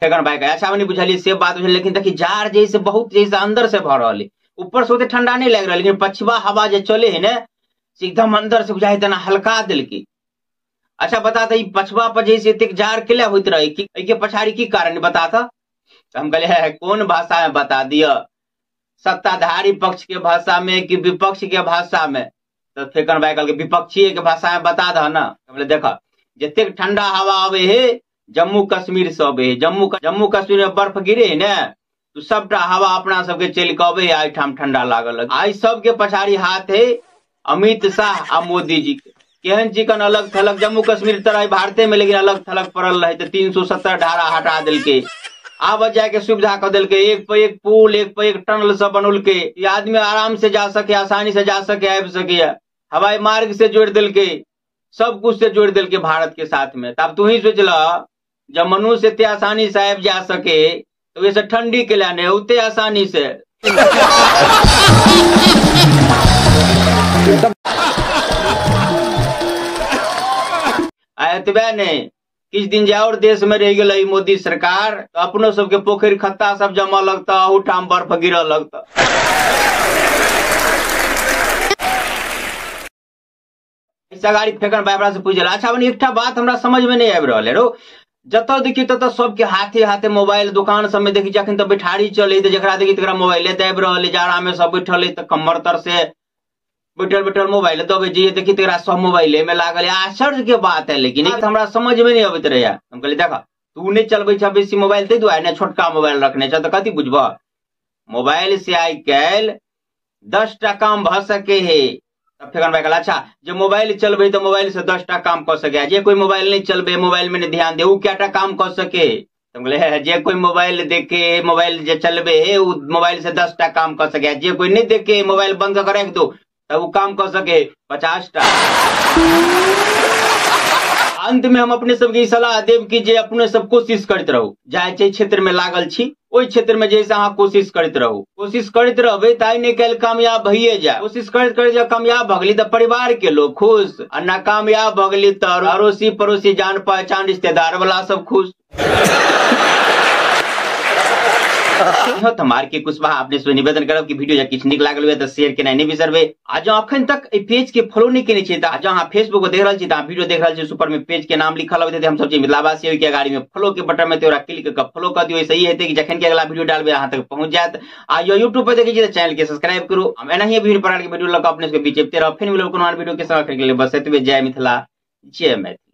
फेकन भाई का अच्छा नहीं बुझलिए से बात बुझल, लेकिन देखी जार जैसे बहुत जैसे अंदर से भर रही, ऊपर से होते ठंडा नहीं लग रहा, लेकिन पछवा हवा जो चले है ना एकदम अंदर से बुझाई तना हल्का दिल की। अच्छा बता था पछवा पर जैसे इतने जार के लिए होते रही कि पछाड़ी की कारण बता था। हम कहले कौन भाषा में बता दिया, सत्ताधारी पक्ष के भाषा में कि विपक्ष के भाषा में? तो फेकन भाई कल विपक्षी के भाषा में बता दा ना। बोले देखा जिते ठंडा हवा आवे है जम्मू कश्मीर से आवे है, जम्मू कश्मीर में बर्फ गिरे है ना तो सबटा हवा अपना सबके चल के आवे, आई ठाम ठंडा लागल। आई सबके पछाड़ी हाथ है अमित शाह आ मोदी जी के। केहन चिकन अलग थलग जम्मू कश्मीर तरह भारते में, लेकिन अलग थलग पड़ल रहे तो 370 धारा हटा दिल के, आवा जाए के सुविधा कर दिल के, एक पे एक पुल एक पे एक टनल सब बनल के, ये आदमी आराम से जा सके, आसानी से जा सके, आब सके, हवाई मार्ग से जोड़ दिल के, सब कुछ से जोड़ दिल के भारत के साथ में। तब तू ही सोच ला जब मनुष्य इतने आसानी से आब जा सके तो वैसे ठंडी के लाने उतने आसानी से एतबे नहीं किछ दिन जे और देश में रह गई मोदी सरकार तो अपनो सबके पोखर खत्ता सब जमा लगता, उठाम बर्फ गिर लगता। गाड़ी फेकन बाबरा से पूछल। अच्छा बनी एक बात हमरा समझ में नहीं आबि रहल है, जत देखी तत सबके हाथे हाथे मोबाइल, दुकान सब में देखी जखन तक बैठारी चले तो जरा देखी तकरा मोबाइले दाबि रहल है, जाड़ा में सब बैठल है तो कमर तर से बैठल बैठल मोबाइल दबे जी देखी तेरा सब मोबाइले में लागल है। आश्चर्य के बात है, लेकिन एक हमरा समझ में नहीं अबैत रहे। हम कहले देखा तू नहीं चलबे छ बेसी मोबाइल ते दुआरे ने छोटका मोबाइल रखने छ तो कथी बुझबा, मोबाइल से आई कैल 10 टा काम भ सके है। तब फेकन भाई कहला अच्छा जो मोबाइल चलबे तो मोबाइल से 10 टा काम कर सके, जे कोई मोबाइल नहीं चलबे, मोबाइल में नहीं ध्यान दे, वो क्या टा काम कर सके? तो बोले जे कोई मोबाइल देखे, मोबाइल जे चलबे है वो मोबाइल से 10 टा काम कर सके, जे कोई नहीं देखे मोबाइल बंद कर रख दो तब वो काम कर सके 50 टा। अंत में हम अपने सबके सलाह देव कि जे अपने सब कोशिश करते रहो, जाए क्षेत्र में लागल छी ओई क्षेत्र में जैसे अहाँ कोशिश करते रहो, कोशिश करते रहबे ताई नहीं कल कामयाब भइए जाए। कोशिश करते जब कामयाब भगली तो परिवार के लोग खुश, और नाकामयाब भगली तो अड़ोसी पड़ोसी जान पहचान रिश्तेदार वाला सब खुश। हमार के कुछ आपने से निवेदन करब कि वीडियो किछ निक लागल हुए तो शेयर केना नहीं बिसरबे। आज अखन तक पेज के फॉलो नहीं केने छी, आज अहाँ फेसबुक को देख रहल छी त वीडियो देख रहल छी, ऊपर में पेज के नाम लिखल होते हम सब चीज मिथिलावासी के गाड़ी में फॉलो के बटन में तोरा क्लिक कर फॉलो कर दियो, सही हेते कि जखन के अगला वीडियो डालबे अहाँ तक पहुंच जात। आ यो YouTube पर देखै छी त चैनल के सब्सक्राइब करू। हम एनाही विभिन्न प्रकार के वीडियो लगा अपने के बीच में तेरा फिर मिलब कोनो वीडियो के साथ। बस एतबे। जय मिथिला, जय मैथिली।